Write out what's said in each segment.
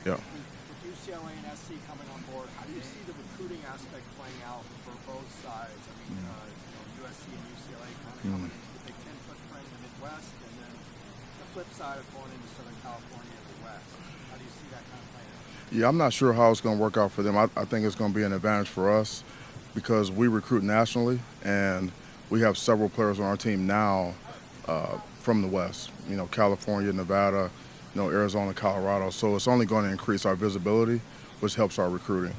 Yeah. With UCLA and SC coming on board, how do you see the recruiting aspect playing out for both sides? I mean, USC and UCLA kind of coming into the Big Ten footprint in the Midwest, and then the flip side of going into Southern California and the West. How do you see that kind of playing out? Yeah, I'm not sure how it's going to work out for them. I think it's going to be an advantage for us because we recruit nationally, and we have several players on our team now from the West. California, Nevada, Arizona, Colorado. So it's only going to increase our visibility, which helps our recruiting.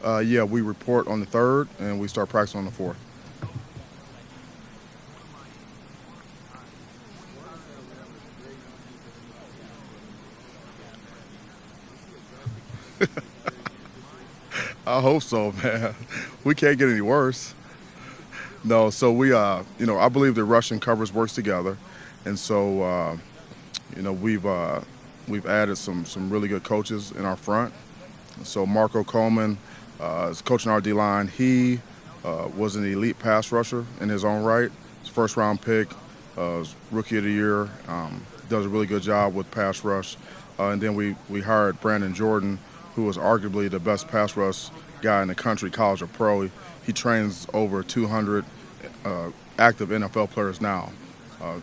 Yeah, we report on the 3rd, and we start practicing on the 4th. I hope so, man. We can't get any worse. No, so we, I believe the Russian covers works together, and so, we've added some really good coaches in our front. So Marco Coleman is coaching our D-line. He was an elite pass rusher in his own right. His first-round pick, rookie of the year. Does a really good job with pass rush. And then we hired Brandon Jordan, who was arguably the best pass rush guy in the country, college or pro. He trains over 200 active NFL players now.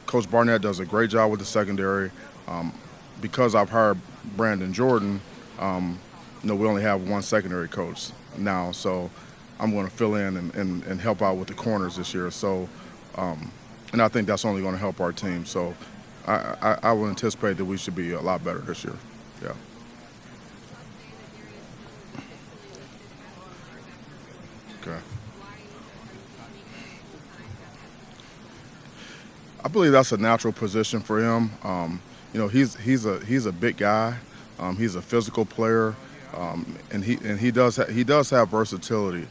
Coach Barnett does a great job with the secondary. Because I've hired Brandon Jordan, we only have one secondary coach now, so I'm going to fill in and help out with the corners this year. So, and I think that's only going to help our team. So I would anticipate that we should be a lot better this year. Yeah. Okay. I believe that's a natural position for him. He's a big guy. He's a physical player, and he does have versatility.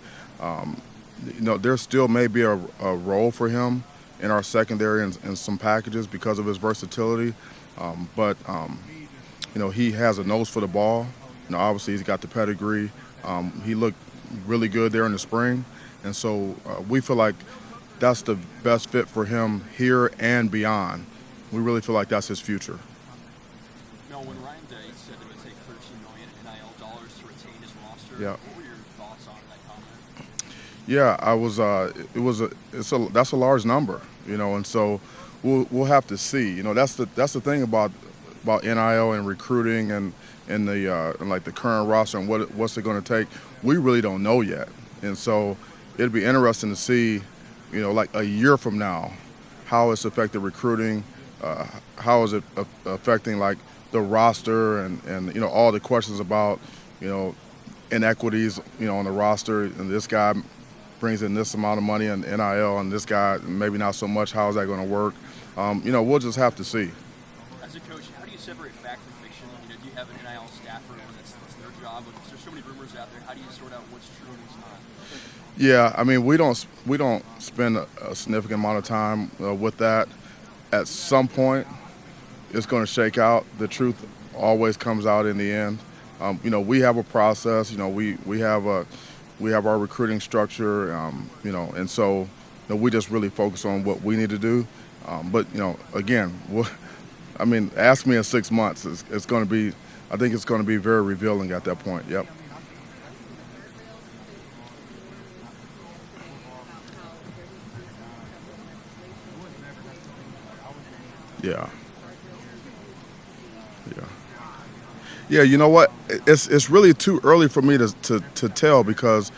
There still may be a role for him in our secondary and some packages because of his versatility, but he has a nose for the ball. Obviously he's got the pedigree. He looked really good there in the spring, and so we feel like that's the best fit for him here and beyond. We really feel like that's his future. Mel, when Ryan Day said it would take $13 million in NIL dollars to retain his roster, Yeah. what were your thoughts on that comment? Yeah, I was. That's a large number, and so we'll have to see. That's the thing about NIL and recruiting and the current roster and what's it going to take. We really don't know yet, and so it'd be interesting to see, like a year from now, how it's affected recruiting, how is it affecting like the roster and all the questions about inequities on the roster, and this guy brings in this amount of money in NIL and this guy maybe not so much. How is that going to work? We'll just have to see. As a coach, how do you separate fact from fiction? Do you have an NIL staffer and that's their job? There's so many rumors out there. How do you sort out what's true and what's not? Yeah, I mean we don't spend a significant amount of time with that. At some point, it's going to shake out. The truth always comes out in the end. We have a process. We have our recruiting structure. And so we just really focus on what we need to do. But again, ask me in 6 months. It's going to be. I think it's going to be very revealing at that point. Yep. Yeah. Yeah, you know what? It's really too early for me to tell because,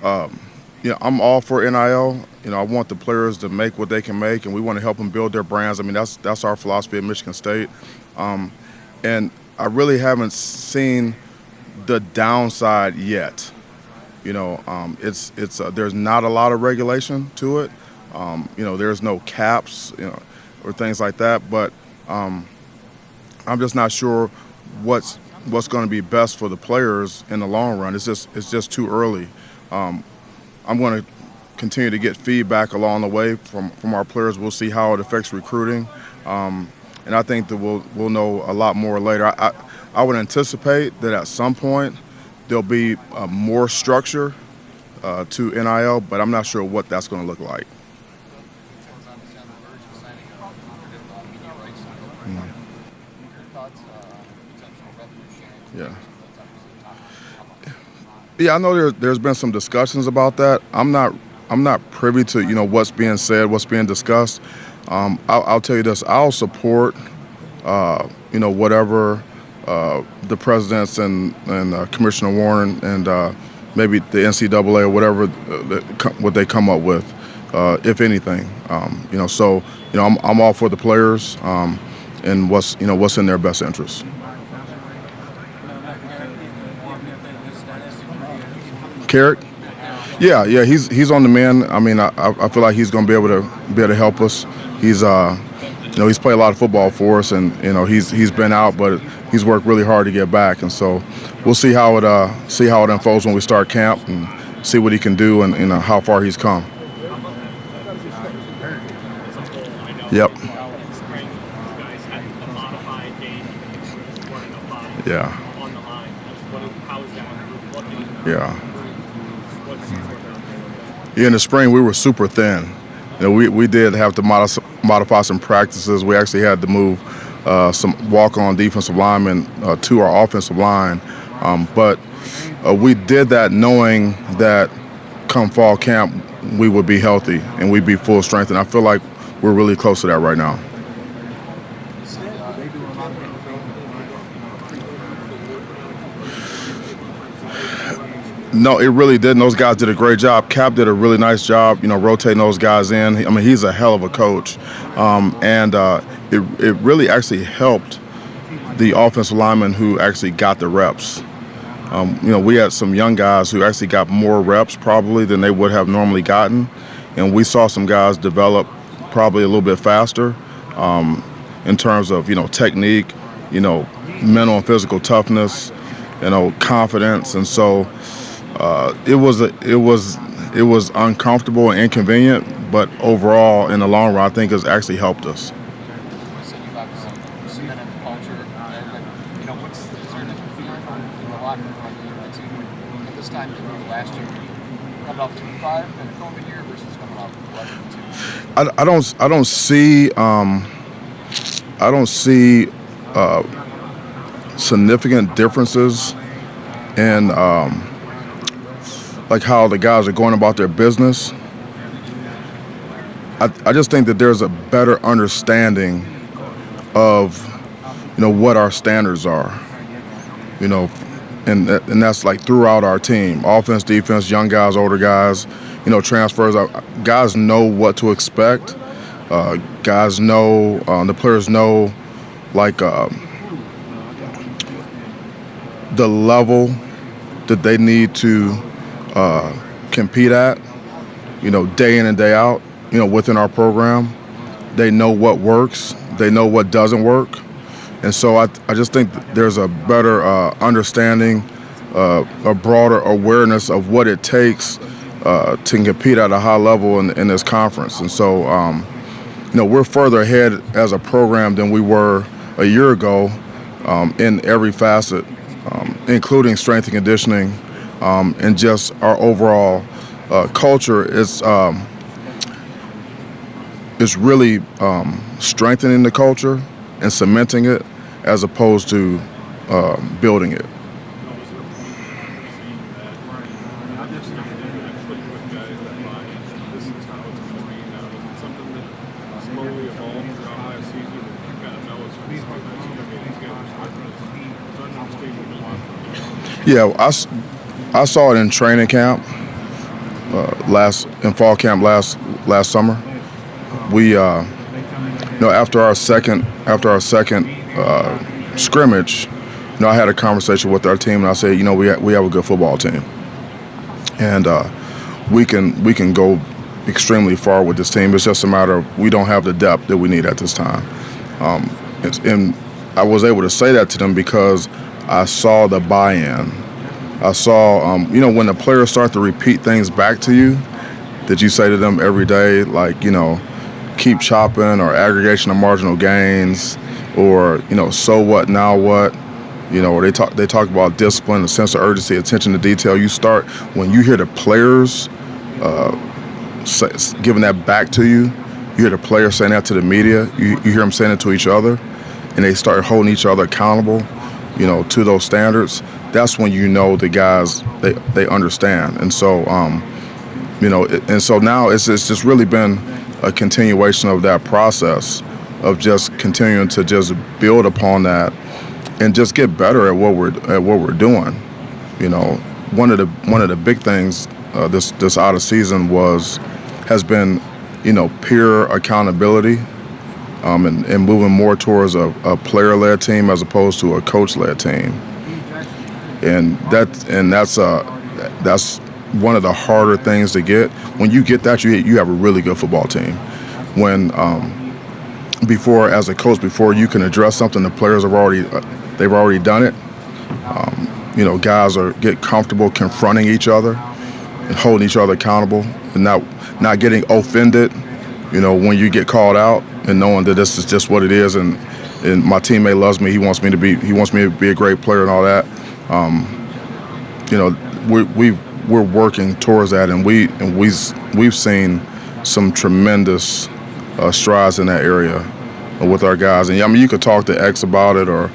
I'm all for NIL. I want the players to make what they can make, and we want to help them build their brands. That's our philosophy at Michigan State, and I really haven't seen the downside yet. There's not a lot of regulation to it. There's no caps, or things like that. But I'm just not sure what's going to be best for the players in the long run. It's just too early. I'm going to continue to get feedback along the way from our players. We'll see how it affects recruiting, and I think that we'll know a lot more later. I would anticipate that at some point there'll be more structure to NIL, but I'm not sure what that's going to look like. Your thoughts on potential revenue sharing? Yeah. Yeah, I know there's been some discussions about that. I'm not privy to what's being said, what's being discussed. I'll tell you this: I'll support whatever the presidents and Commissioner Warren and maybe the NCAA or whatever what they come up with, if anything. So I'm all for the players and what's in their best interest. Kirk? Yeah, he's on the mend. I mean, I feel like he's going to be able to help us. He's he's played a lot of football for us, and he's been out, but he's worked really hard to get back. And so we'll see how it unfolds when we start camp and see what he can do and how far he's come. Yep. Yeah. Yeah. Yeah, in the spring we were super thin. We did have to modify some practices. We actually had to move some walk-on defensive linemen to our offensive line, but we did that knowing that come fall camp we would be healthy and we'd be full strength. And I feel like we're really close to that right now. No, it really didn't. Those guys did a great job. Cap did a really nice job, rotating those guys in. I mean, he's a hell of a coach. And it really actually helped the offensive linemen who actually got the reps. We had some young guys who actually got more reps probably than they would have normally gotten. And we saw some guys develop probably a little bit faster in terms of, technique, mental and physical toughness, confidence. And so it was uncomfortable and inconvenient, but overall, in the long run, I think it's actually helped us. So you've obviously cemented the culture, and is there a different feeling in the locker room like the team at this time compared to last year? Coming off 2-5 in a Coleman year versus coming off 11-2. I don't see significant differences in like how the guys are going about their business. I just think that there's a better understanding of what our standards are, and that's like throughout our team, offense, defense, young guys, older guys, transfers. Guys know what to expect. Guys know, the players know, like the level that they need to compete at, day in and day out, within our program. They know what works. They know what doesn't work. And so I just think there's a better understanding, a broader awareness of what it takes to compete at a high level in this conference. And so, we're further ahead as a program than we were a year ago in every facet, including strength and conditioning, and just our overall culture is really strengthening the culture and cementing it as opposed to building it. Yeah, I saw it in training camp in fall camp last summer. We after our second scrimmage, I had a conversation with our team and I said, we have a good football team, and we can go extremely far with this team. It's just a matter of we don't have the depth that we need at this time. And I was able to say that to them because I saw the buy-in. I saw, when the players start to repeat things back to you that you say to them every day, like, keep chopping or aggregation of marginal gains or, so what, now what, or they talk about discipline, a sense of urgency, attention to detail. When you hear the players giving that back to you, you hear the players saying that to the media, you hear them saying it to each other, and they start holding each other accountable, to those standards, that's when the guys, they understand. And so, and so now it's just really been a continuation of that process of just continuing to just build upon that and just get better at what we're doing. One of the big things this out of season has been peer accountability, and moving more towards a player-led team as opposed to a coach-led team. And that's one of the harder things to get. When you get that, you have a really good football team. When before, as a coach, before you can address something, the players they've already done it. Guys get comfortable confronting each other and holding each other accountable, and not getting offended, when you get called out, and knowing that this is just what it is, and my teammate loves me. He wants me to be a great player and all that. We're working towards that, and we've seen some tremendous strides in that area with our guys. And you could talk to X about it, or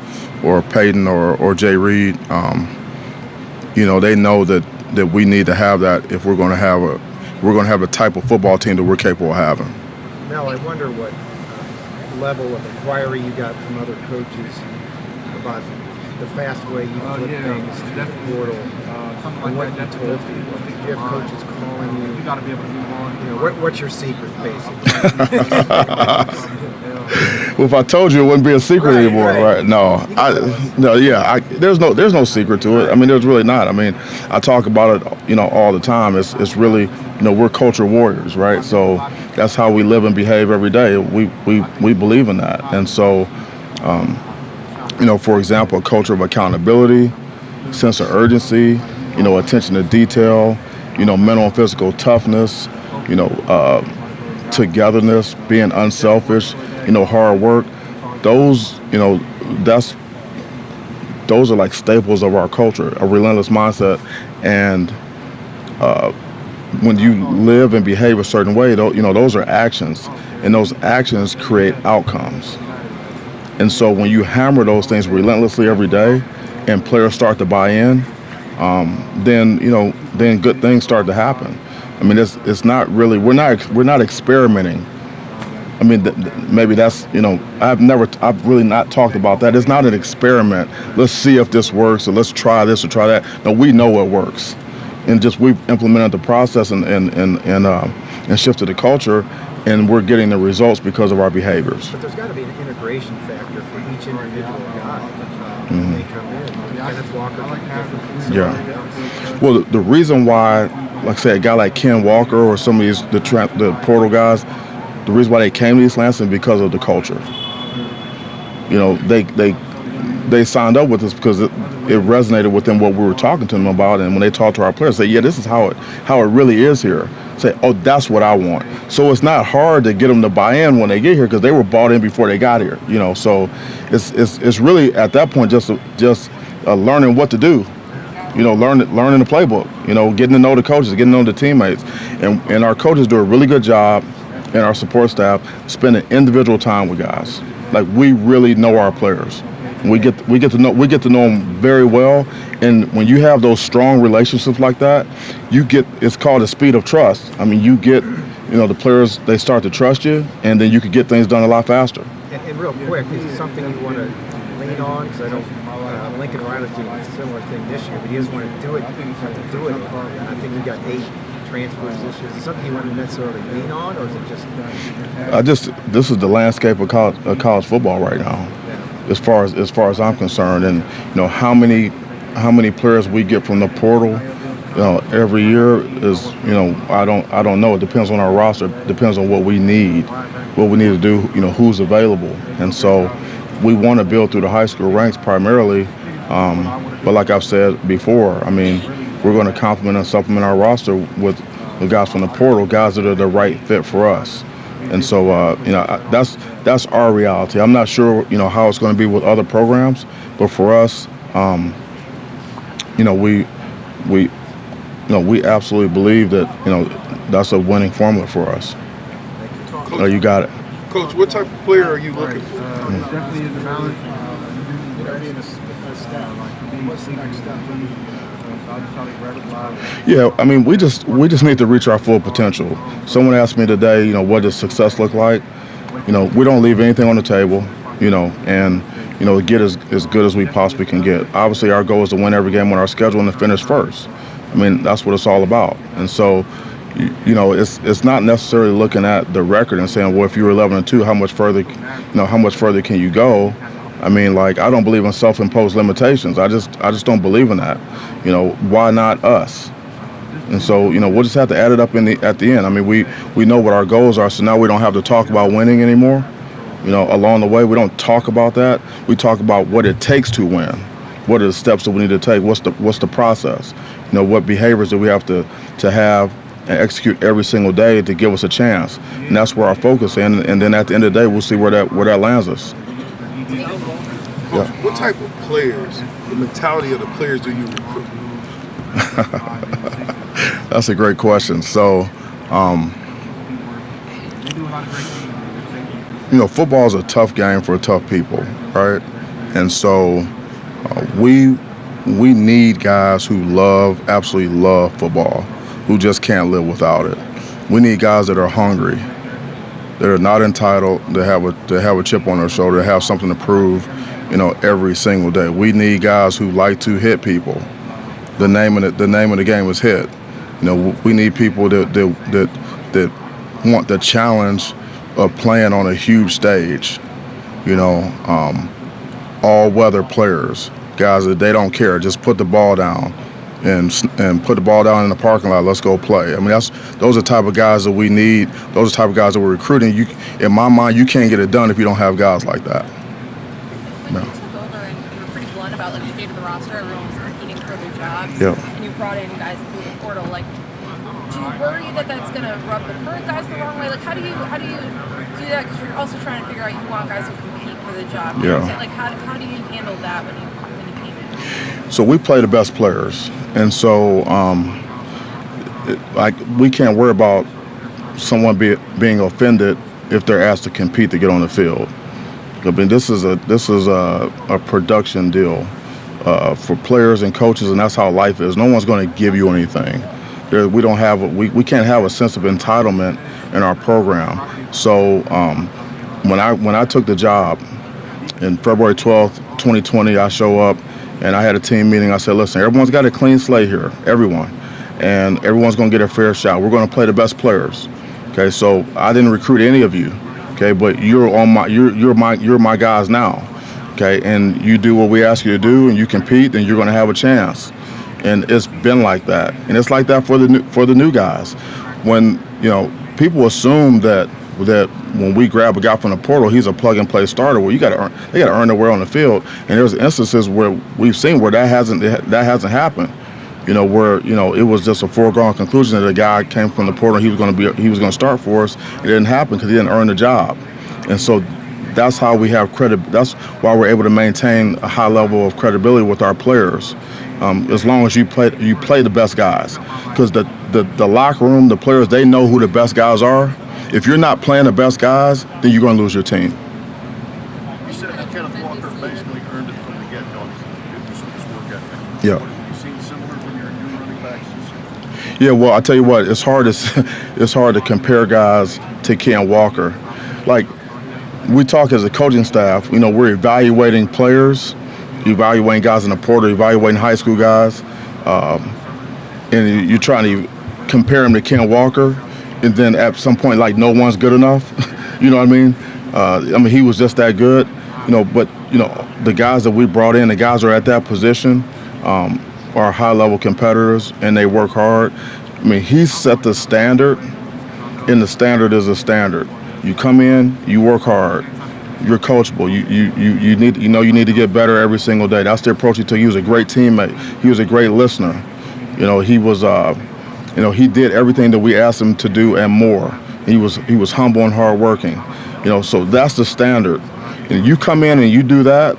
Peyton, or Jay Reed. They know that we need to have that if we're going to have a type of football team that we're capable of having. Mel, I wonder what level of inquiry you got from other coaches about the fast way you flip things to the portal, and what you told people. Did you have coaches calling you? You got to be able to move on. What's your secret, basically? Well, if I told you, it wouldn't be a secret anymore, right? No, there's no secret to it. There's really not. I talk about it, all the time. It's really, we're culture warriors, right? So that's how we live and behave every day. We believe in that, and so, for example, a culture of accountability, sense of urgency, attention to detail, mental and physical toughness, togetherness, being unselfish, hard work. Those are like staples of our culture, a relentless mindset. And when you live and behave a certain way, those are actions, and those actions create outcomes. And so when you hammer those things relentlessly every day, and players start to buy in, then good things start to happen. It's not really, we're not experimenting. Maybe that's, I've really not talked about that. It's not an experiment. Let's see if this works, or let's try this or try that. No, we know what works, and just we've implemented the process and shifted the culture, and we're getting the results because of our behaviors. But there's got to be an integration factor for each individual guy when they come in. Kenneth Walker, yeah. Well, the reason why, like I said, a guy like Ken Walker or some of these the portal guys, the reason why they came to East Lansing because of the culture. They signed up with us because it resonated with them what we were talking to them about, and when they talked to our players, say, yeah, this is how it really is here. Say, oh, that's what I want. So it's not hard to get them to buy in when they get here because they were bought in before they got here. So it's really at that point just learning what to do. Learning the playbook. Getting to know the coaches, getting to know the teammates, and our coaches do a really good job, and our support staff spending individual time with guys. Like, we really know our players. We get to know them very well, and when you have those strong relationships like that, it's called the speed of trust. You get, the players, they start to trust you, and then you can get things done a lot faster. And real quick, is it something you want to lean on? Because I know Lincoln Riley's doing a similar thing this year, but he doesn't want to do it. And I think we got 8 transfers this year. Is it something you want to necessarily lean on, or is it just? This is the landscape of college football right now, as far as I'm concerned, and how many players we get from the portal, every year is, I don't know. It depends on our roster. It depends on what we need to do. Who's available, and so we want to build through the high school ranks primarily. But like I've said before, we're going to complement and supplement our roster with guys from the portal, guys that are the right fit for us. And so, that's our reality. I'm not sure, how it's going to be with other programs, but for us, we absolutely believe that, that's a winning formula for us. You got it. Coach, what type of player are you looking for? Definitely in the balance. Being a step, what's the next step for you? Yeah, I mean, we just need to reach our full potential. Someone asked me today, what does success look like? We don't leave anything on the table, and get as good as we possibly can get. Obviously, our goal is to win every game on our schedule and to finish first. I mean, that's what it's all about. And so, it's not necessarily looking at the record and saying, well, if you were 11-2, how much further can you go? I mean, I don't believe in self-imposed limitations. I just don't believe in that. Why not us? And so, we'll just have to add it up at the end. I mean, we know what our goals are, so now we don't have to talk about winning anymore. Along the way, we don't talk about that. We talk about what it takes to win. What are the steps that we need to take? What's the process? What behaviors do we have to have and execute every single day to give us a chance? And that's where our focus is. And then at the end of the day, we'll see where that lands us. Coach, what type of players, the mentality of the players do you recruit? That's a great question. So, football is a tough game for tough people, right? And so we need guys who absolutely love football, who just can't live without it. We need guys that are hungry, that are not entitled, that have a chip on their shoulder, that have something to prove, every single day. We need guys who like to hit people. The name of the game is hit. We need people that want the challenge of playing on a huge stage. All-weather players, guys that they don't care, just put the ball down and put the ball down in the parking lot. Let's go play. I mean, those are the type of guys that we need. Those are the type of guys that we're recruiting. In my mind, you can't get it done if you don't have guys like that. When you took over and you were pretty blunt about the state of the roster, everyone was competing for their jobs, and you brought in guys through the portal. Do you worry that that's going to rub the current guys the wrong way? How do you do that? Because you're also trying to figure out you want guys who compete for the job. Yeah. How do you handle that when you came in? So we play the best players, and so we can't worry about someone being offended if they're asked to compete to get on the field. I mean, this is a production deal for players and coaches, and that's how life is. No one's going to give you anything. We can't have a sense of entitlement in our program. So when I took the job in February 12th, 2020, I show up and I had a team meeting. I said, listen, everyone's got a clean slate here, everyone, and everyone's going to get a fair shot. We're going to play the best players. Okay, so I didn't recruit any of you. Okay, but you're my guys now. Okay, and you do what we ask you to do, and you compete, then you're going to have a chance. And it's been like that, and it's like that for the new guys. When people assume that when we grab a guy from the portal, he's a plug and play starter. Well, they got to earn their way on the field. And there's instances where we've seen where that hasn't happened. Where it was just a foregone conclusion that a guy came from the portal, he was going to start for us. It didn't happen because he didn't earn the job. And so that's how we have credit. That's why we're able to maintain a high level of credibility with our players, as long as you play the best guys. Because the locker room, the players, they know who the best guys are. If you're not playing the best guys, then you're going to lose your team. You said that Kenneth Walker basically earned it from the get-go. His work ethic. Yeah. Have you seen similar when you're doing running backs? Yeah, well, I tell you what, it's hard to compare guys to Ken Walker. We talk as a coaching staff, we're evaluating players, evaluating guys in the portal, evaluating high school guys, and you're trying to compare them to Ken Walker, and then at some point, no one's good enough. You know what I mean? He was just that good, but the guys that we brought in, the guys who are at that position, are high-level competitors, and they work hard. He set the standard, and the standard is a standard. You come in, you work hard, you're coachable. You need to get better every single day. That's the approach he took. He was a great teammate. He was a great listener. He was he did everything that we asked him to do and more. He was humble and hardworking. So that's the standard. And you come in and you do that.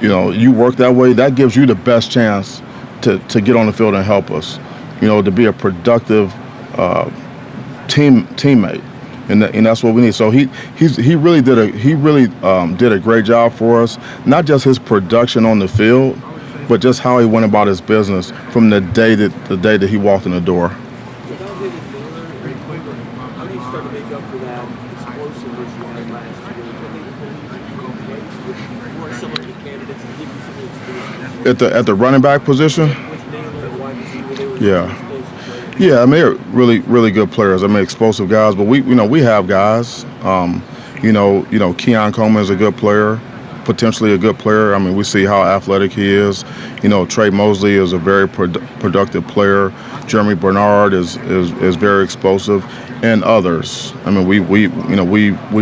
You work that way. That gives you the best chance to get on the field and help us. To be a productive teammate. and that's what we need. So he really did a great job for us. Not just his production on the field, but just how he went about his business from the day that he walked in the door. How do you start to make up for that explosiveness you had last year? Who are some of the candidates to give you some experience? At the running back position? With Naylor and wide receiver, they were Yeah. explosive players. Yeah, I mean, they're really, really good players. I mean, explosive guys, but we have guys. Keon Coleman is a good player, potentially a good player. I mean, we see how athletic he is. Trey Mosley is a very productive player. Jeremy Bernard is very explosive, and others. I mean, we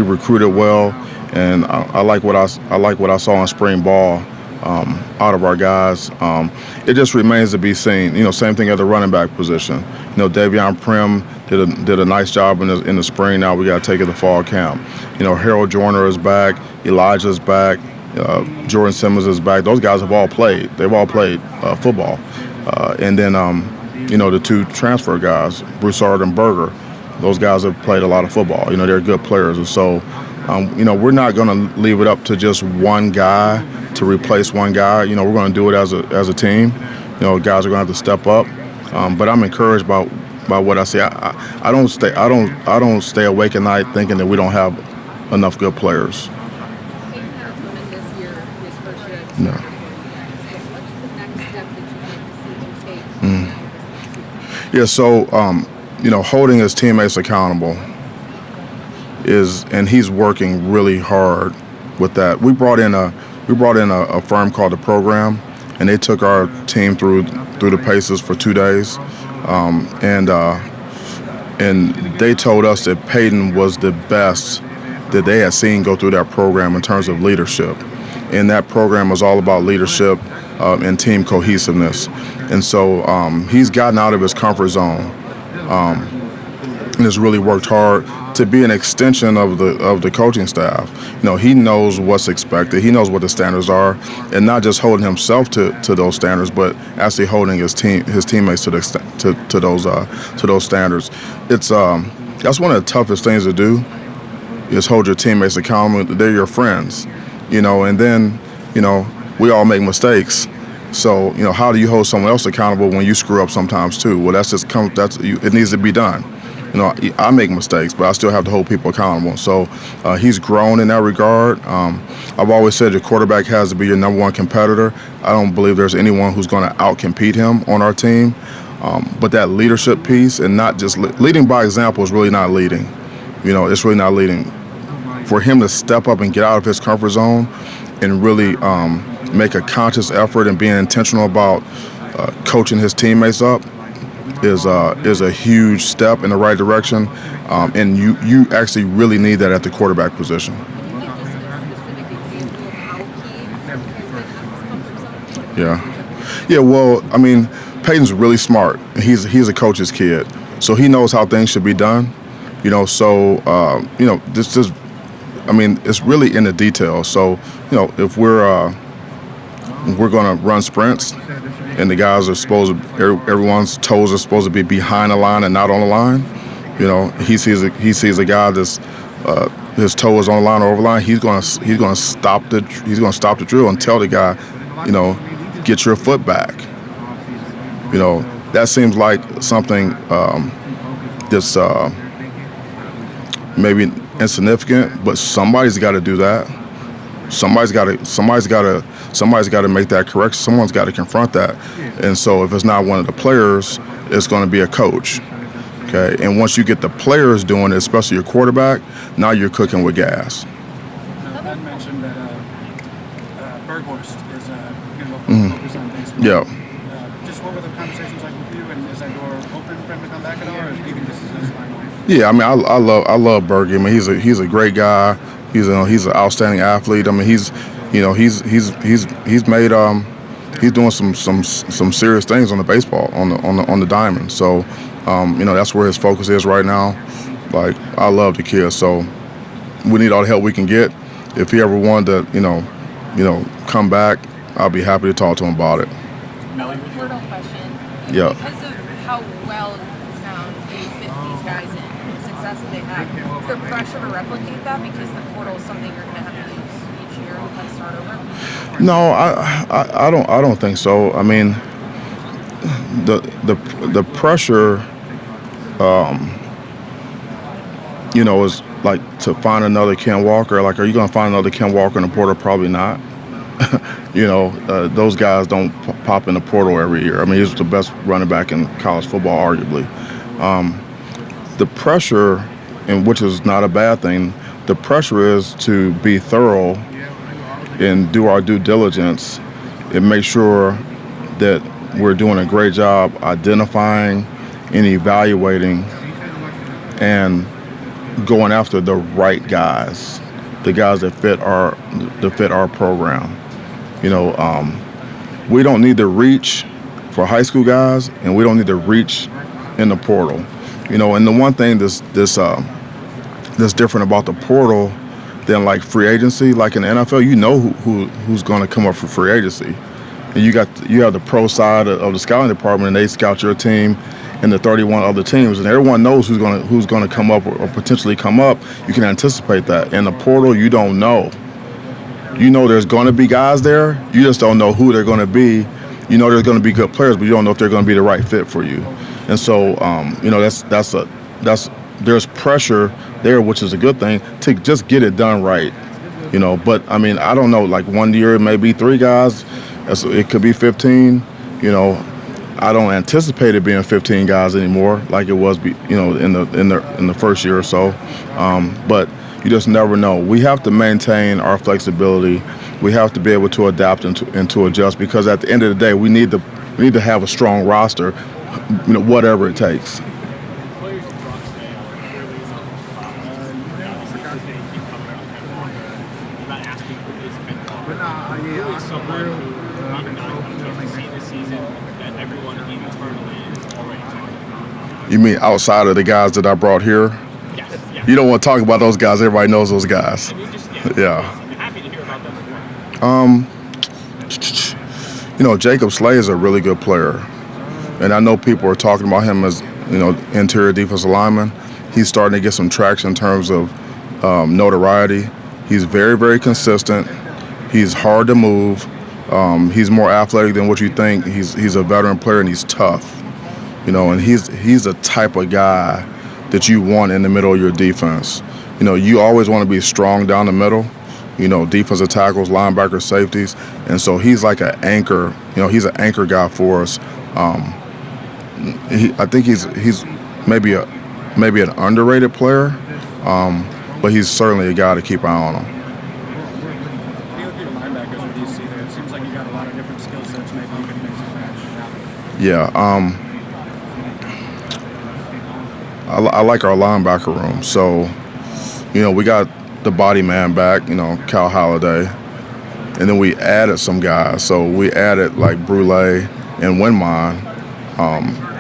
recruited well, and I like what I saw in spring ball. Out of our guys, it just remains to be seen. Same thing at the running back position. Davion Prim did a nice job in the spring. Now we got to take it to fall camp. Harold Joyner is back. Elijah's back. Jordan Simmons is back. Those guys have all played. They've all played football. And then the two transfer guys, Broussard and Berger. Those guys have played a lot of football. They're good players, and so we're not going to leave it up to just one guy to replace one guy. We're going to do it as a team. Guys are going to have to step up. But I'm encouraged by what I see. I don't stay awake at night thinking that we don't have enough good players. Peyton had come in this year, his first year. No. What's the next step that you'd like to see him take? Yeah. So holding his teammates accountable and he's working really hard with that. We brought in a firm called The Program, and they took our team through the paces for 2 days, and they told us that Peyton was the best that they had seen go through that program in terms of leadership, and that program was all about leadership and team cohesiveness, and so he's gotten out of his comfort zone and has really worked hard to be an extension of the coaching staff. He knows what's expected. He knows what the standards are, and not just holding himself to those standards, but actually holding his teammates to those standards. It's that's one of the toughest things to do, is hold your teammates accountable. They're your friends, and then we all make mistakes. So how do you hold someone else accountable when you screw up sometimes too? Well, it needs to be done. I make mistakes, but I still have to hold people accountable. So he's grown in that regard. I've always said the quarterback has to be your number one competitor. I don't believe there's anyone who's going to outcompete him on our team. But that leadership piece, and not just leading by example, is really not leading. It's really not leading. For him to step up and get out of his comfort zone and really make a conscious effort and being intentional about coaching his teammates up is a huge step in the right direction, and you actually really need that at the quarterback position. Can you give just a specific example of how he has been out of his comfort zone? Yeah. Well, I mean, Peyton's really smart. He's a coach's kid, so he knows how things should be done. It's really in the details. So, if we're going to run sprints, and the guys are everyone's toes are supposed to be behind the line and not on the line. He sees a guy that's his toe is on the line or over the line. He's going to stop the drill and tell the guy, get your foot back. That seems like something that's maybe insignificant, but somebody's got to do that. Somebody's got to make that correction. Someone's got to confront that. And so if it's not one of the players, it's going to be a coach. Okay. And once you get the players doing it, especially your quarterback, now you're cooking with gas. Ben mentioned that Berghorst is going to focus on baseball. Yeah. Just what were the conversations like with you, and is that door open for him to come back at all, or do you think this is his final? Yeah, I mean, I love Bergie. I mean, he's a great guy. He's an outstanding athlete. I mean, he's made he's doing some serious things on the baseball on the diamond. So that's where his focus is right now. Like, I love the kid. So we need all the help we can get. If he ever wanted to come back, I'll be happy to talk to him about it. Portal question. Yeah. Because of how well you found you fit these guys in, the success success that they had. Is there pressure to replicate that because the portal is something you're going to have to use each year and kind of start over? No, I don't think so. I mean, the pressure, is like to find another Ken Walker. Like, are you going to find another Ken Walker in the portal? Probably not. Those guys don't pop in the portal every year. I mean, he's the best running back in college football, arguably. The pressure, and which is not a bad thing, the pressure is to be thorough and do our due diligence and make sure that we're doing a great job identifying and evaluating and going after the right guys, the guys that fit our program. We don't need to reach for high school guys, and we don't need to reach in the portal. And the one thing that's different about the portal than like free agency, like in the NFL, who's going to come up for free agency, and you have the pro side of the scouting department, and they scout your team and the 31 other teams, and everyone knows who's going to come up or potentially come up. You can anticipate that. In the portal, you don't know. There's going to be guys there. You just don't know who they're going to be. There's going to be good players, but you don't know if they're going to be the right fit for you. And so, there's pressure there, which is a good thing, to just get it done right. But I mean, I don't know. Like 1 year, it may be 3 guys. It could be 15. I don't anticipate it being 15 guys anymore, like it was, in the first year or so. But you just never know. We have to maintain our flexibility. We have to be able to adapt and to adjust, because at the end of the day, we need to have a strong roster, whatever it takes. You mean outside of the guys that I brought here? Yes. You don't want to talk about those guys. Everybody knows those guys. Yeah. I'm happy to hear about them as well. Jacob Slay is a really good player. And I know people are talking about him as, interior defensive lineman. He's starting to get some traction in terms of notoriety. He's very, very consistent. He's hard to move. He's more athletic than what you think. He's a veteran player, and he's tough. And he's a type of guy that you want in the middle of your defense. You always want to be strong down the middle, defensive tackles, linebackers, safeties. And so he's like an anchor. He's an anchor guy for us. I think he's maybe an underrated player, but he's certainly a guy to keep an eye on him. Linebackers, what do you see there? It seems like you got a lot of different skill sets. Maybe you can mix and match. Yeah. I like our linebacker room. So, we got the body man back, Cal Halliday. And then we added some guys. So we added like Brule and Winmine.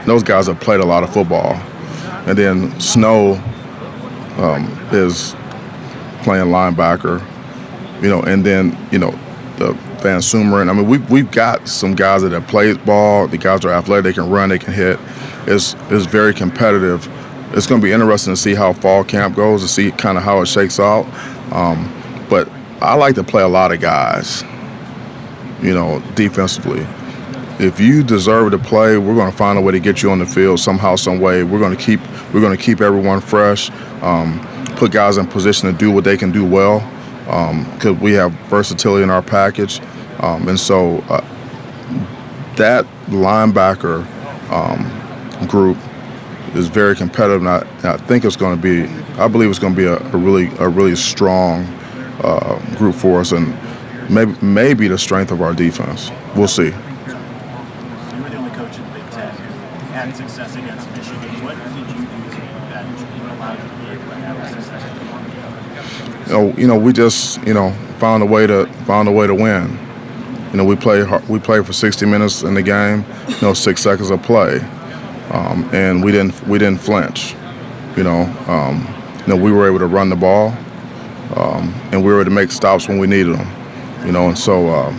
Those guys have played a lot of football. And then Snow is playing linebacker, and then, the Van Sumeren. I mean, we've got some guys that have played ball. The guys are athletic, they can run, they can hit. It's very competitive. It's going to be interesting to see how fall camp goes, to see kind of how it shakes out. But I like to play a lot of guys, defensively. If you deserve to play, we're going to find a way to get you on the field somehow, some way. We're going to keep everyone fresh, put guys in position to do what they can do well, because we have versatility in our package. And so that linebacker group is very competitive, and I think it's going to be. I believe it's going to be a really strong group for us, and maybe the strength of our defense. We'll see. You were the only coach in the Big Ten who had success against Michigan. What did you do that allowed you to be able to have success? We just found a way to win. We played for 60 minutes in the game, 6 seconds of play. And we didn't flinch, we were able to run the ball, and we were able to make stops when we needed them, and so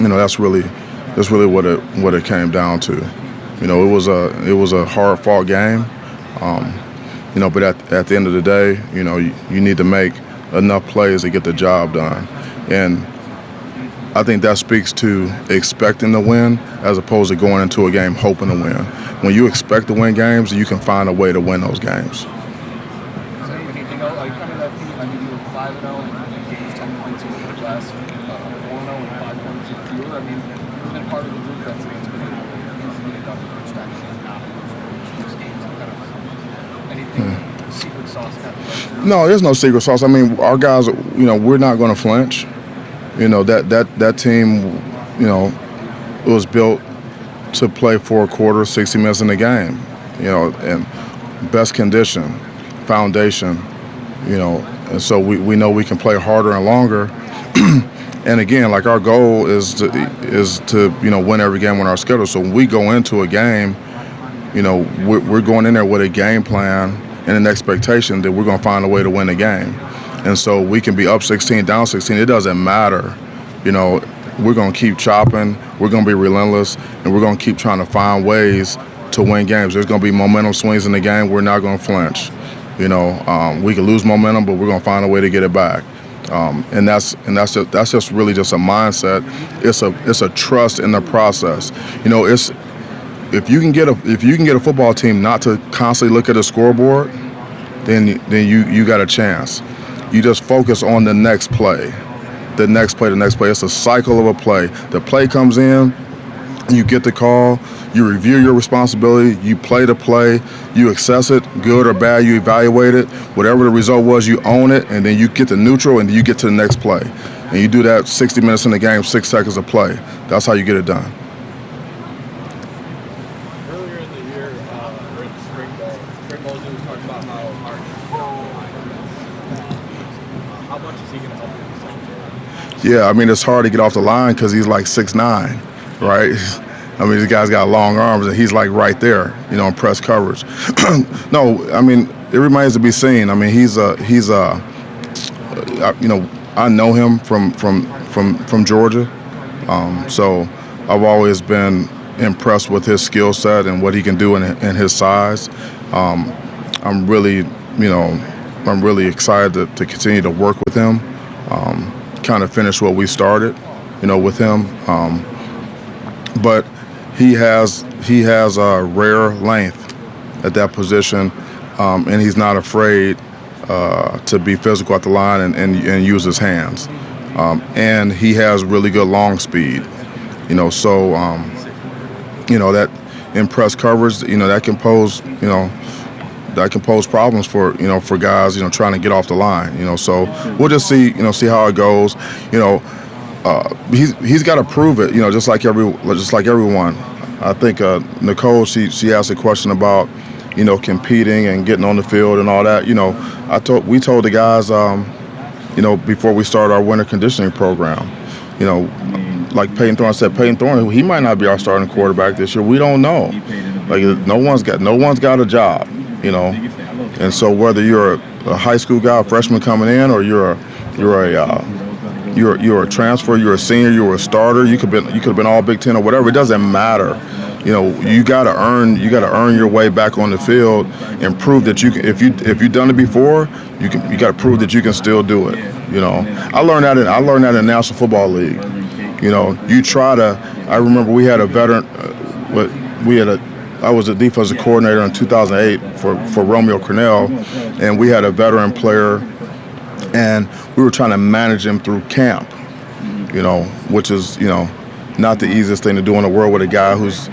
that's really what it came down to. It was a hard fought game, But at the end of the day, you need to make enough plays to get the job done. And I think that speaks to expecting to win as opposed to going into a game hoping to win. When you expect to win games, you can find a way to win those games. So anything else, like coming up, I mean, you were 5-0 and games 10 points over the last 4-0 and 5 points or fewer. I mean, you've been part of the group that's been able to get it done the first time and not lose games. Kind of anything, secret sauce kind of. No, there's no secret sauce. I mean, our guys, we're not going to flinch. That team, was built to play 4 quarters, 60 minutes in the game, and best condition, foundation, and so we know we can play harder and longer. And again, like our goal is to win every game on our schedule. So when we go into a game, we're going in there with a game plan and an expectation that we're going to find a way to win the game. And so we can be up 16, down 16. It doesn't matter. We're going to keep chopping. We're going to be relentless, and we're going to keep trying to find ways to win games. There's going to be momentum swings in the game. We're not going to flinch. We can lose momentum, but we're going to find a way to get it back. And that's just really just a mindset. It's a trust in the process. If you can get a football team not to constantly look at a scoreboard, then you got a chance. You just focus on the next play. The next play. It's a cycle of a play. The play comes in, you get the call, you review your responsibility, you play the play, you assess it, good or bad, you evaluate it. Whatever the result was, you own it, and then you get the neutral, and you get to the next play. And you do that 60 minutes in the game, 6 seconds of play. That's how you get it done. Earlier in the year, or in the spring ball, was talking about how hard how much is he going to help you in the second? Yeah, I mean, it's hard to get off the line because he's like 6'9", right? I mean, this guy's got long arms, and he's like right there, in press coverage. No, I mean, it remains to be seen. I mean, I know him from Georgia, so I've always been impressed with his skill set and what he can do in his size. I'm really excited to continue to work with him, kind of finish what we started, with him. But he has a rare length at that position, and he's not afraid to be physical at the line and use his hands. And he has really good long speed, so that in press coverage, that can pose problems for guys, trying to get off the line, so we'll just see how it goes. He's got to prove it, just like everyone. I think Nicole, she asked a question about, competing and getting on the field and all that. We told the guys, before we started our winter conditioning program, like Peyton Thorne, he might not be our starting quarterback this year. We don't know. Like no one's got a job, And so whether you're a high school guy, a freshman coming in, or you're a transfer, you're a senior, you're a starter, you could have been all Big Ten or whatever. It doesn't matter. You got to earn your way back on the field and prove that you can. If you've done it before, you got to prove that you can still do it. I learned that in the National Football League. You try to. I remember we had a veteran. I was a defensive coordinator in 2008 for Romeo Cornell, and we had a veteran player, and we were trying to manage him through camp, which is, not the easiest thing to do in the world with a guy who's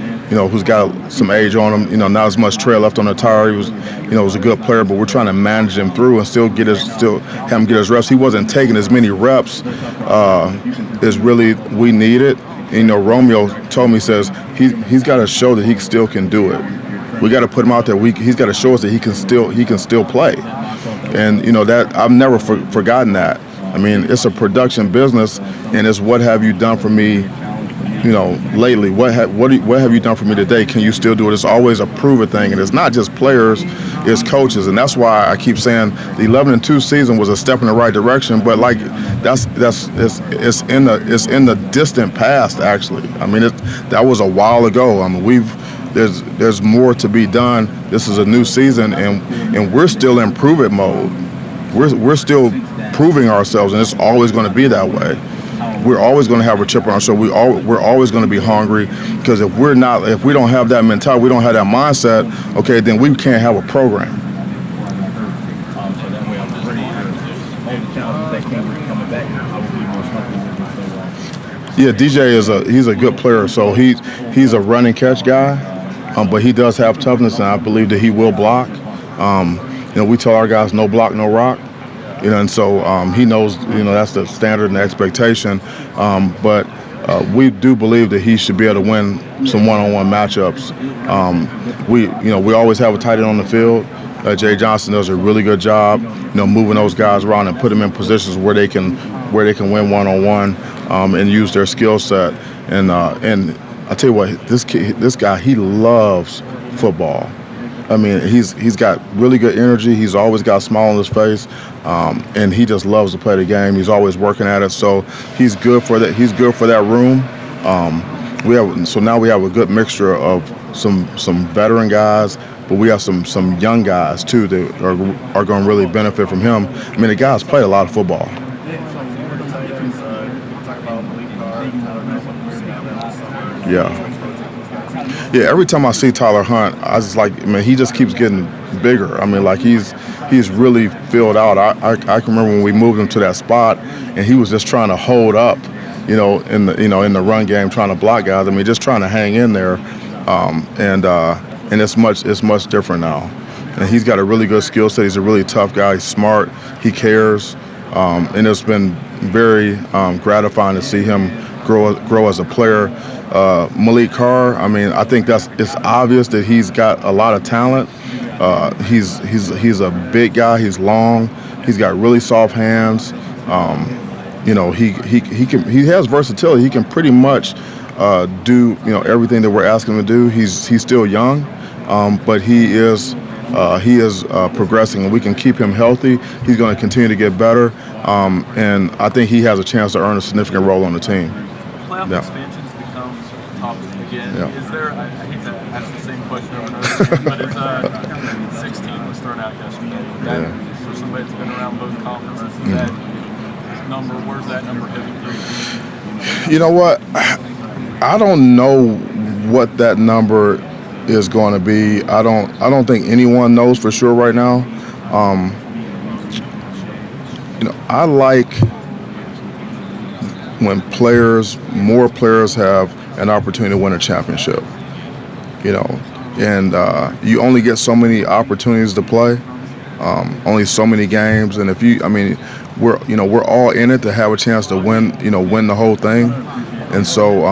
got some age on him, not as much trail left on the tire. He was a good player, but we're trying to manage him through and still have him get his reps. He wasn't taking as many reps as really we needed. Romeo told me, says he's got to show that he still can do it. We got to put him out there. He's got to show us that he can still play. And that I've never forgotten that. I mean, it's a production business, and it's what have you done for me, lately. What have you done for me today? Can you still do it? It's always a prove it thing, and it's not just players, it's coaches, and that's why I keep saying the 11-2 season was a step in the right direction. But like it's in the distant past, actually. I mean, that was a while ago. I mean, there's more to be done. This is a new season, and we're still in prove it mode. We're still proving ourselves, and it's always going to be that way. We're always going to have a chip on our shoulder. We're always going to be hungry, because if we don't have that mentality, we don't have that mindset, okay, then we can't have a program. Yeah, DJ he's a good player. So he's a run and catch guy, but he does have toughness, and I believe that he will block. We tell our guys no block, no rock. And so he knows, that's the standard and the expectation. But we do believe that he should be able to win some one-on-one matchups. We always have a tight end on the field. Jay Johnson does a really good job, moving those guys around and put them in positions where they can win one-on-one and use their skill set. And I tell you what, this guy, he loves football. I mean, he's got really good energy. He's always got a smile on his face, and he just loves to play the game. He's always working at it. So he's good for that. He's good for that room. So now we have a good mixture of some veteran guys, but we have some young guys too that are going to really benefit from him. I mean, the guy's played a lot of football. Yeah. Yeah, every time I see Tyler Hunt, I just he just keeps getting bigger. I mean, he's really filled out. I can remember when we moved him to that spot, and he was just trying to hold up, in the run game, trying to block guys. I mean, just trying to hang in there, and it's much different now. And he's got a really good skill set. He's a really tough guy. He's smart. He cares, and it's been very gratifying to see him grow as a player. Malik Carr, I mean, I think it's obvious that he's got a lot of talent. He's a big guy. He's long. He's got really soft hands. He has versatility. He can pretty much do everything that we're asking him to do. He's still young, but he is progressing, and we can keep him healthy. He's going to continue to get better, and I think he has a chance to earn a significant role on the team. Playoff expansion has become a topic again. Yeah. Is there, I hate to ask the same question over and over, but 16 was thrown out yesterday. For somebody that's been around both conferences, is that number, where's that number heading? You know what? I don't know what that number is going to be. I don't think anyone knows for sure right now. I like when more players have an opportunity to win a championship, and you only get so many opportunities to play, only so many games, and we're all in it to have a chance to win the whole thing, and so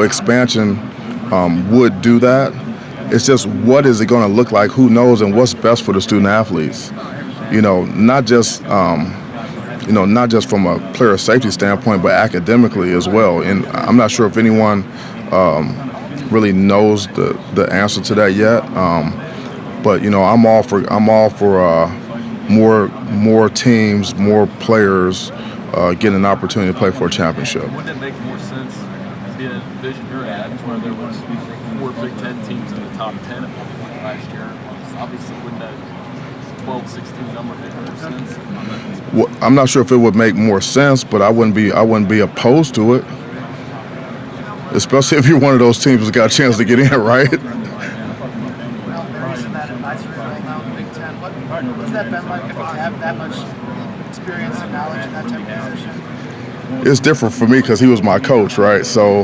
expansion would do that. It's just, what is it going to look like? Who knows? And what's best for the student athletes? Not just from a player safety standpoint, but academically as well. And I'm not sure if anyone really knows the answer to that yet. But I'm all for more teams, more players getting an opportunity to play for a championship. Wouldn't it make more sense being in the division you're at, where there was 4 Big Ten teams in the top 10 at one point last year? Obviously, wouldn't that 12-16 number make more sense? Well, I'm not sure if it would make more sense, but I wouldn't be opposed to it, especially if you're one of those teams that's got a chance to get in, right? What's that been like to have that much experience and knowledge in that type of position? It's different for me because he was my coach, right? So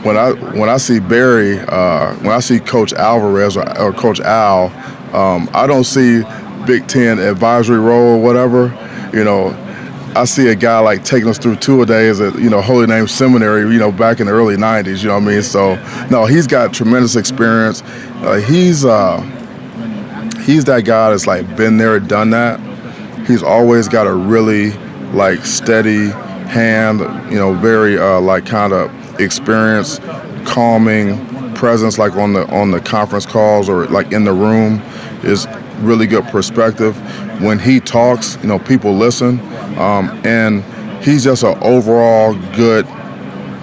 when I see Barry, when I see Coach Alvarez or Coach Al, I don't see Big Ten advisory role or whatever. I see a guy like taking us through two-a-days at Holy Name Seminary, back in the early '90s. You know what I mean? So no, he's got tremendous experience. He's that guy that's been there, done that. He's always got a really steady hand, very kind of experienced, calming presence, on the conference calls or in the room, is really good perspective. When he talks, people listen, and he's just an overall good,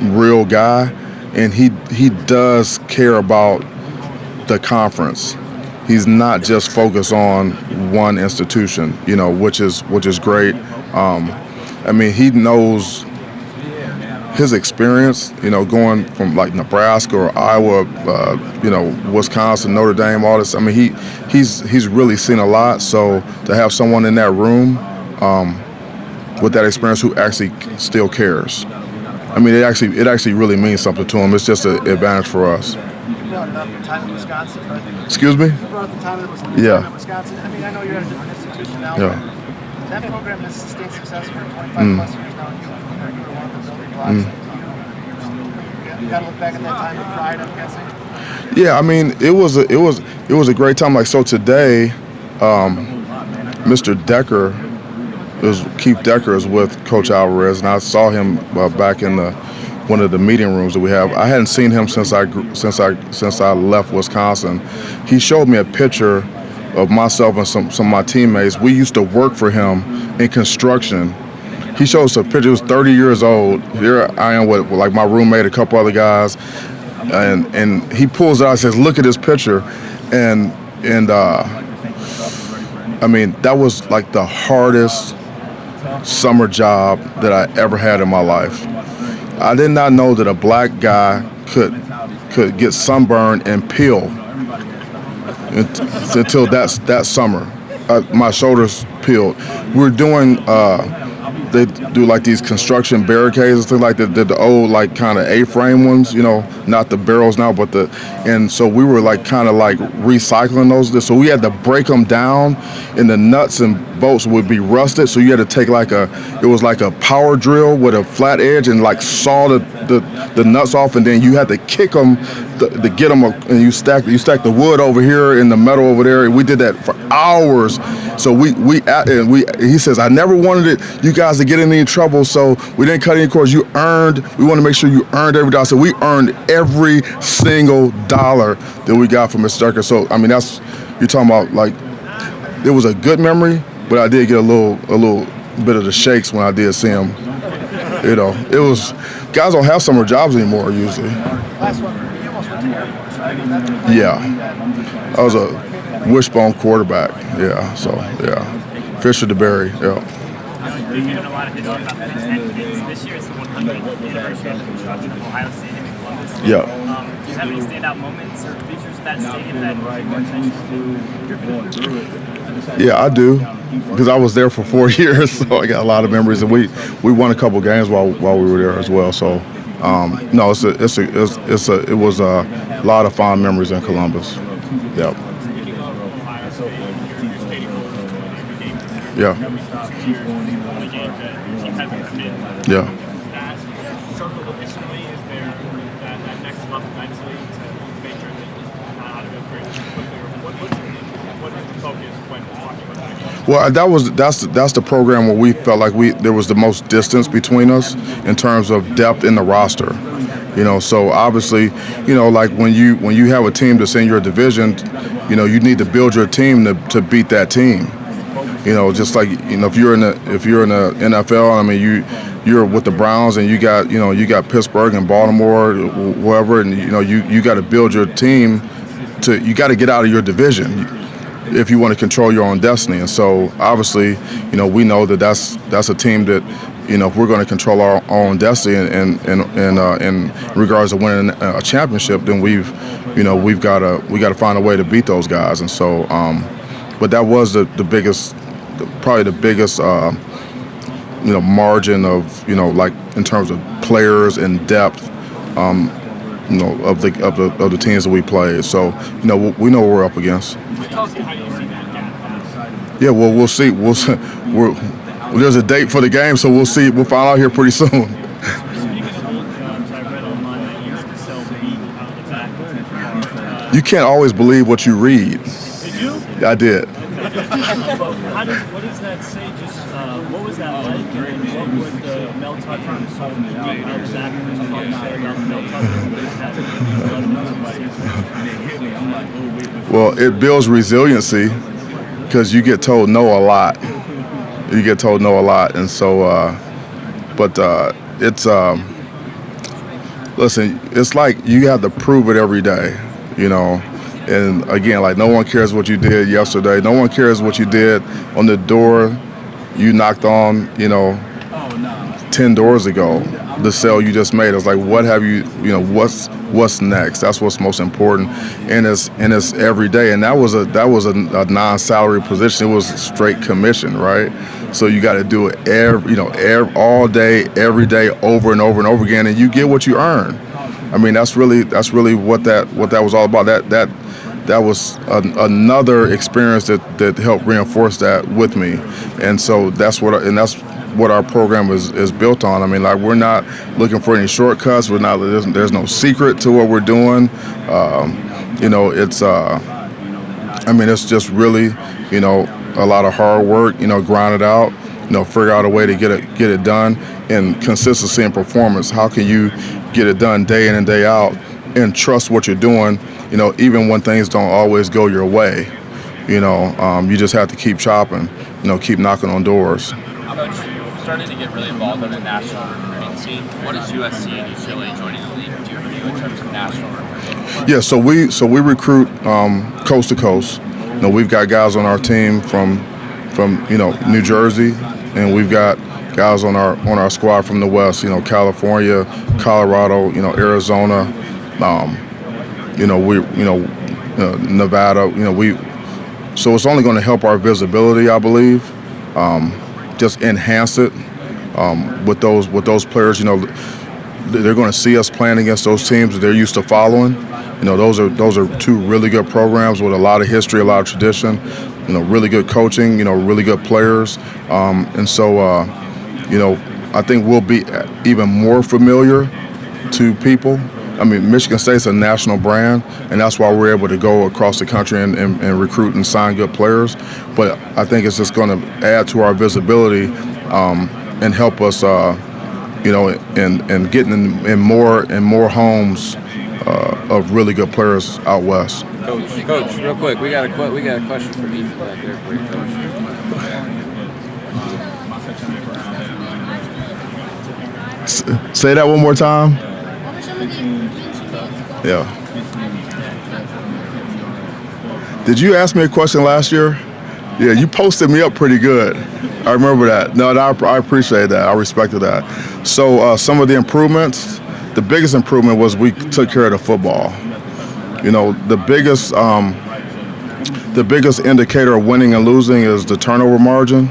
real guy. and he does care about the conference. He's not just focused on one institution, which is great. I mean, he knows his experience, going from like Nebraska or Iowa, Wisconsin, Notre Dame, all this. I mean, he's really seen a lot. So to have someone in that room with that experience who actually still cares, I mean, it actually really means something to him. It's just an advantage for us. You brought it up the time in Wisconsin. Excuse me? You brought up the time in Wisconsin. Yeah. Wisconsin. I mean, I know you're at a different institution now. Yeah. But that program has sustained success for 25 plus years now. You were one of the building blocks. You got to look back at that time with pride, I'm guessing. Yeah, I mean, it was a great time. Like, so today, Mr. Decker, Keith Decker is with Coach Alvarez, and I saw him back in one of the meeting rooms that we have. I hadn't seen him since I left Wisconsin. He showed me a picture of myself and some of my teammates. We used to work for him in construction. He showed us a picture. He was 30 years old. Here I am with like my roommate, a couple other guys, and he pulls it out and says, "Look at this picture," and I mean, that was like the hardest summer job that I ever had in my life. I did not know that a black guy could get sunburned and peel until that summer. My shoulders peeled. We were doing they do like these construction barricades and things like the old like kind of A-frame ones, not the barrels now, but and so we were like kind of like recycling those. So we had to break them down, and the nuts and bolts would be rusted. So you had to take it was like a power drill with a flat edge and like saw the nuts off, and then you had to kick them to get them, and you stack the wood over here and the metal over there. And we did that for hours. So he says, I never wanted you guys to get in any trouble, so we didn't cut any corners. We want to make sure you earned every dollar. So we earned every single dollar that we got from Mr. Tucker. So I mean, you're talking about like, it was a good memory, but I did get a little bit of the shakes when I did see him. It was, guys don't have summer jobs anymore usually. Last one. You almost went to Air Force, right? Yeah, I was a wishbone quarterback. Yeah, so yeah, Fisher to Berry. Yeah. There's been a lot of history about this, and this year it's the 100th anniversary of the construction of Ohio Stadium in Columbus. Yeah. Do you have any standout moments or features of that stadium that you mentioned? Yeah, I do, because I was there for 4 years, so I got a lot of memories, and we won a couple games while we were there as well. So, no, it was a lot of fond memories in Columbus. Yeah. Yeah. Yeah. Well, that's the program where we felt like there was the most distance between us in terms of depth in the roster. So obviously, like when you have a team that's in your division, you need to build your team to beat that team. Just like if you're in the NFL, I mean you're with the Browns and you got Pittsburgh and Baltimore, whoever, and you got to build your team you got to get out of your division if you want to control your own destiny. And so obviously, we know that's a team that, if we're going to control our own destiny and in regards to winning a championship, then we've got to find a way to beat those guys. And so, but that was probably the biggest margin of like in terms of players and depth, of the teams that we played. So we know what we're up against. Yeah, well, we'll see. There's a date for the game, so we'll see. We'll find out here pretty soon. You can't always believe what you read. Did you? I did. What does that say? Just what was that like? And what would Mel Tucker and Coleman do out back in the Mel Tucker? Well, it builds resiliency because you get told no a lot. And so, it's Listen, it's like you have to prove it every day, you know. And again, like no one cares what you did yesterday. No one cares what you did on the door you knocked on, 10 doors ago. The sale you just made. It's like, what have you, what's next? That's what's most important. And it's every day. And that was a non-salary position. It was straight commission, right? So you got to do it all day, every day, over and over and over again, and you get what you earn. I mean, that's really what that was all about. That was another experience that helped reinforce that with me, and so that's what our program is built on. I mean, like, we're not looking for any shortcuts. There's no secret to what we're doing. It's just really, a lot of hard work. Grind it out. Figure out a way to get it done, and consistency and performance. How can you get it done day in and day out, and trust what you're doing? Even when things don't always go your way. You just have to keep chopping. Keep knocking on doors. Coach, starting to get really involved in the national recruiting scene. What is USC and UCLA joining the league do for you in terms of national recruiting? Yeah, so we recruit coast to coast. We've got guys on our team from New Jersey, and we've got guys on our squad from the West. California, Colorado, Arizona, Nevada. So it's only going to help our visibility, I believe. Just enhance it with those players. They're going to see us playing against those teams that they're used to following. Those are two really good programs with a lot of history, a lot of tradition. Really good coaching. Really good players. And so I think we'll be even more familiar to people. I mean, Michigan State's a national brand, and that's why we're able to go across the country and recruit and sign good players. But I think it's just going to add to our visibility and help us, in getting in more homes of really good players out west. Coach, real quick, we got a question from Ethan back there for you, Coach. Say that one more time. Yeah. Did you ask me a question last year? Yeah, you posted me up pretty good. I remember that. No, I appreciate that. I respected that. So some of the improvements, the biggest improvement was we took care of the football. The biggest indicator of winning and losing is the turnover margin.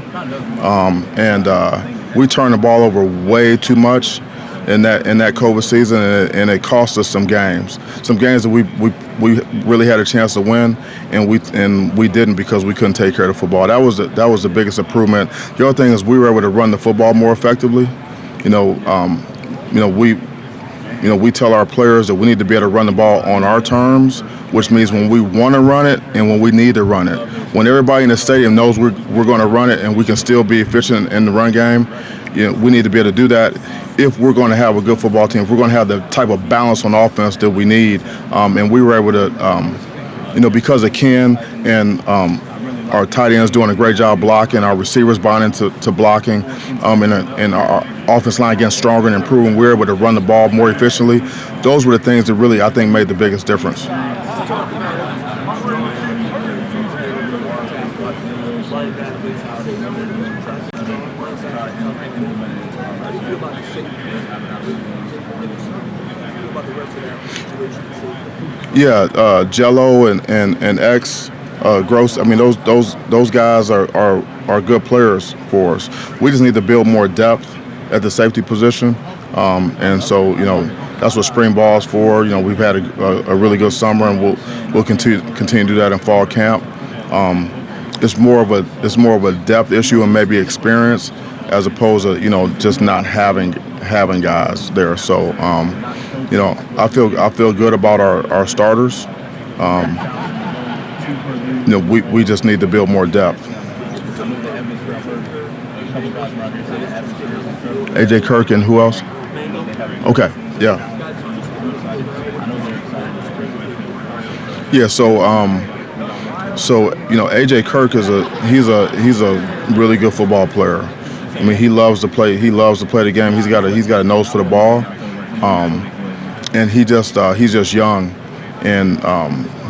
We turned the ball over way too much in that COVID season, and it cost us some games that we really had a chance to win, and we didn't because we couldn't take care of the football. That was the biggest improvement. The other thing is we were able to run the football more effectively. We tell our players that we need to be able to run the ball on our terms, which means when we want to run it and when we need to run it. When everybody in the stadium knows we're going to run it and we can still be efficient in the run game, we need to be able to do that if we're going to have a good football team, if we're going to have the type of balance on offense that we need. And we were able to, because of Ken and our tight ends doing a great job blocking, our receivers buying into blocking, and our offense line getting stronger and improving, we were able to run the ball more efficiently. Those were the things that really, I think, made the biggest difference. Yeah, Jello and X, Gross. I mean, those guys are good players for us. We just need to build more depth at the safety position, and so that's what spring ball is for. We've had a really good summer, and we'll continue to do that in fall camp. It's more of a depth issue and maybe experience, as opposed to just not having guys there. So I feel good about our starters. We just need to build more depth. AJ Kirk and who else? Okay, yeah. Yeah, so AJ Kirk he's a really good football player. I mean, he loves to play the game. He's got a nose for the ball. he's just young, and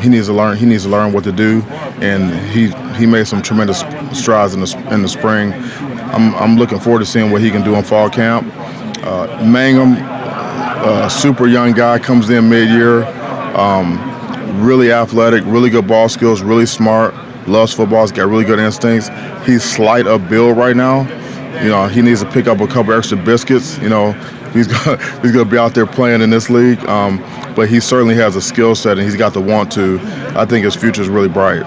he needs to learn. He needs to learn what to do, and he made some tremendous strides in the spring. I'm looking forward to seeing what he can do in fall camp. Mangum, super young guy, comes in mid-year, really athletic, really good ball skills, really smart, loves football, he's got really good instincts. He's slight of build right now. He needs to pick up a couple extra biscuits. He's gonna be out there playing in this league, but he certainly has a skill set and he's got the want to. I think his future is really bright.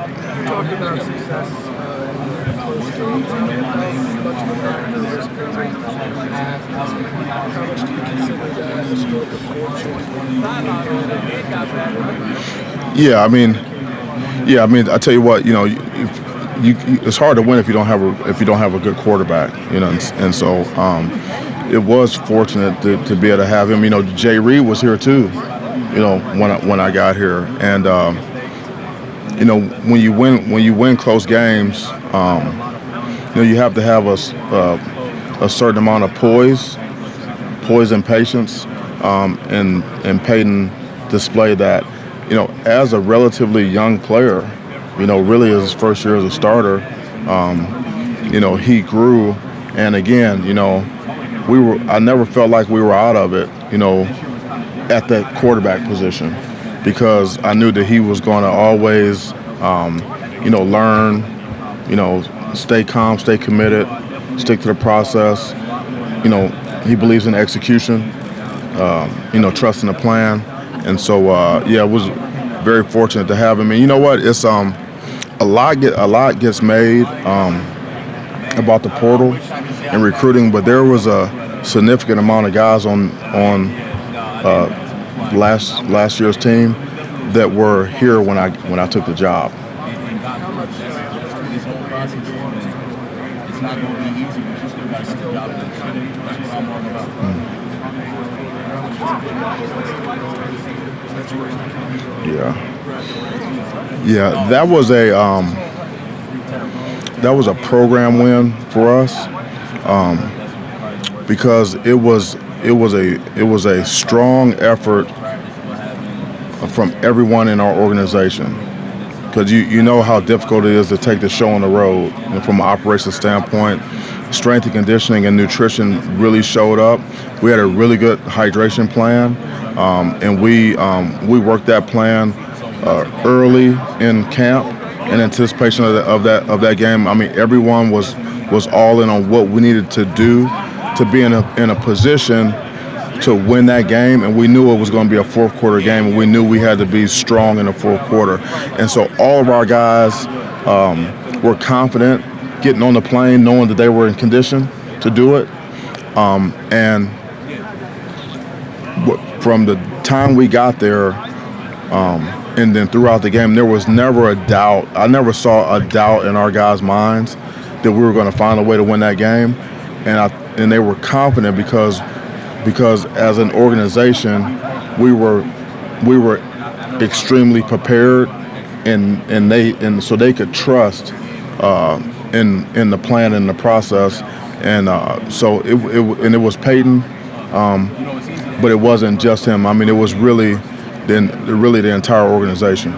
Yeah, I mean, I tell you what, it's hard to win if you don't have a good quarterback, and so it was fortunate to be able to have him. Jay Reed was here too, when I got here, and when you win close games, you have to have a certain amount of poise and patience, and Peyton displayed that. As a relatively young player, really his first year as a starter, he grew, and again, I never felt like we were out of it, at that quarterback position, because I knew that he was going to always, learn, stay calm, stay committed, stick to the process. He believes in execution, trusting the plan. And so, it was very fortunate to have him. And you know what? It's a lot gets made about the portal and recruiting, but there was a significant amount of guys on last year's team that were here when I took the job. Yeah, that was a program win for us, because it was a strong effort from everyone in our organization, because you know how difficult it is to take the show on the road. From an operations standpoint, strength and conditioning and nutrition really showed up. We had a really good hydration plan, and we worked that plan early in camp in anticipation of that game. I mean, everyone was all in on what we needed to do to be in a position to win that game, and we knew it was going to be a fourth quarter game, and we knew we had to be strong in the fourth quarter. And so all of our guys were confident getting on the plane, knowing that they were in condition to do it. And from the time we got there, and then throughout the game, there was never a doubt. I never saw a doubt in our guys' minds that we were going to find a way to win that game, and they were confident because as an organization, we were extremely prepared, and so they could trust in the plan and the process, and so it was Peyton, but it wasn't just him. I mean, it was really the entire organization.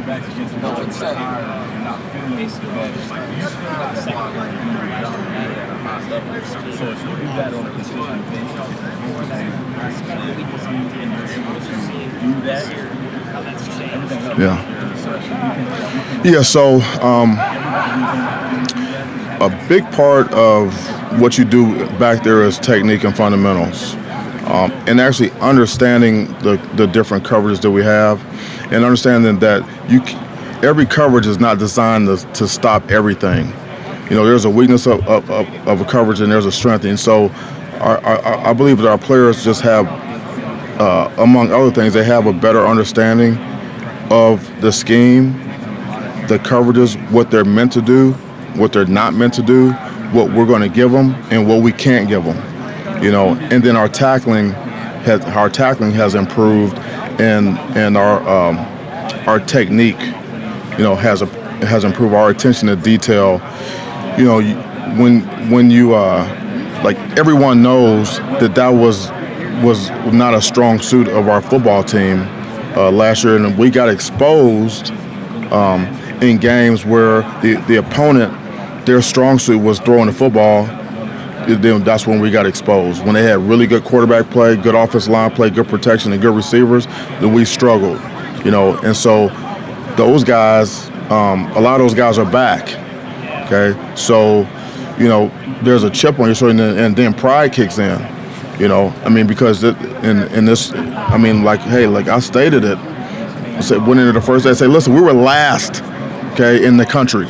Yeah. So a big part of what you do back there is technique and fundamentals. And actually understanding the different coverages that we have, and understanding that every coverage is not designed to stop everything. There's a weakness of a coverage and there's a strength. And so I believe that our players just have, among other things, they have a better understanding of the scheme, the coverages, what they're meant to do, what they're not meant to do, what we're going to give them, and what we can't give them. And then our tackling has improved, and our technique, has improved. Our attention to detail. When you like, everyone knows that was not a strong suit of our football team last year, and we got exposed in games where the opponent, their strong suit was throwing the football. Then that's when we got exposed. When they had really good quarterback play, good offensive line play, good protection, and good receivers, then we struggled, And so those guys, a lot of those guys are back. Okay, so there's a chip on your shoulder, and then pride kicks in. Because in this, like I stated it. I said, went into the first day, I said, listen, we were last, okay, in the country,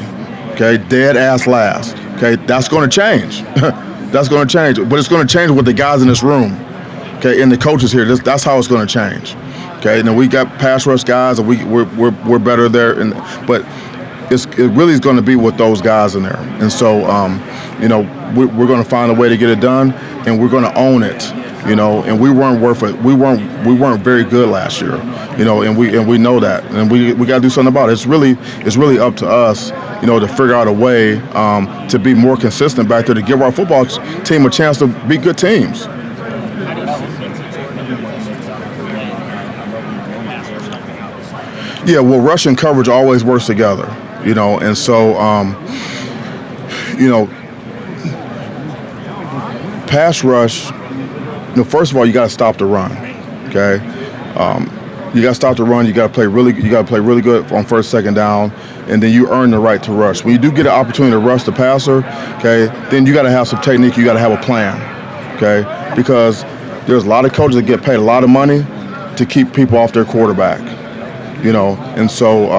okay, dead ass last, okay. That's going to change. That's going to change, but it's going to change with the guys in this room, okay, and the coaches here. That's how it's going to change, okay. And then we got pass rush guys, and we're better there, but it really is going to be with those guys in there. And so, we're going to find a way to get it done, and we're going to own it, And we weren't worth it. We weren't very good last year, and we know that, and we got to do something about it. It's really up to us, to figure out a way to be more consistent back there, to give our football team a chance to be good teams. Yeah, well, rush and coverage always works together, and so, pass rush, first of all, you got to stop the run, okay? You got to stop the run. You got to play really good on first, second down, and then you earn the right to rush. When you do get an opportunity to rush the passer, okay, then you got to have some technique. You got to have a plan, okay? Because there's a lot of coaches that get paid a lot of money to keep people off their quarterback, And so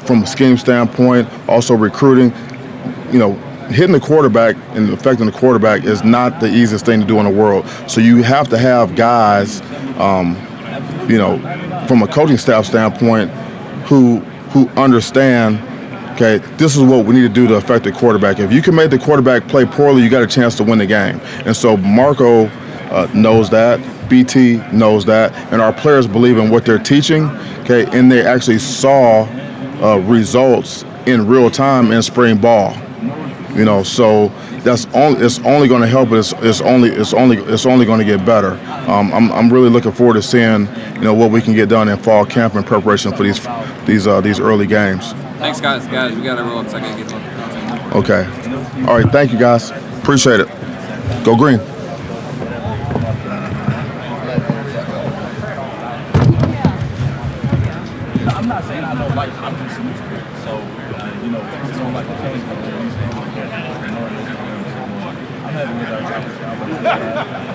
from a scheme standpoint, also recruiting, hitting the quarterback and affecting the quarterback is not the easiest thing to do in the world. So you have to have guys, from a coaching staff standpoint, who understand, okay, this is what we need to do to affect the quarterback. If you can make the quarterback play poorly, you got a chance to win the game. And so Marco knows that, BT knows that, and our players believe in what they're teaching, okay, and they actually saw results in real time in spring ball. So it's only going to help. It's only going to get better. I'm really looking forward to seeing what we can get done in fall camp in preparation for these early games. Thanks, guys. We got to roll. I got to get on. Okay. All right. Thank you, guys. Appreciate it. Go Green. I'm not saying I don't like competition, so it's not like a change. I'm having a good time.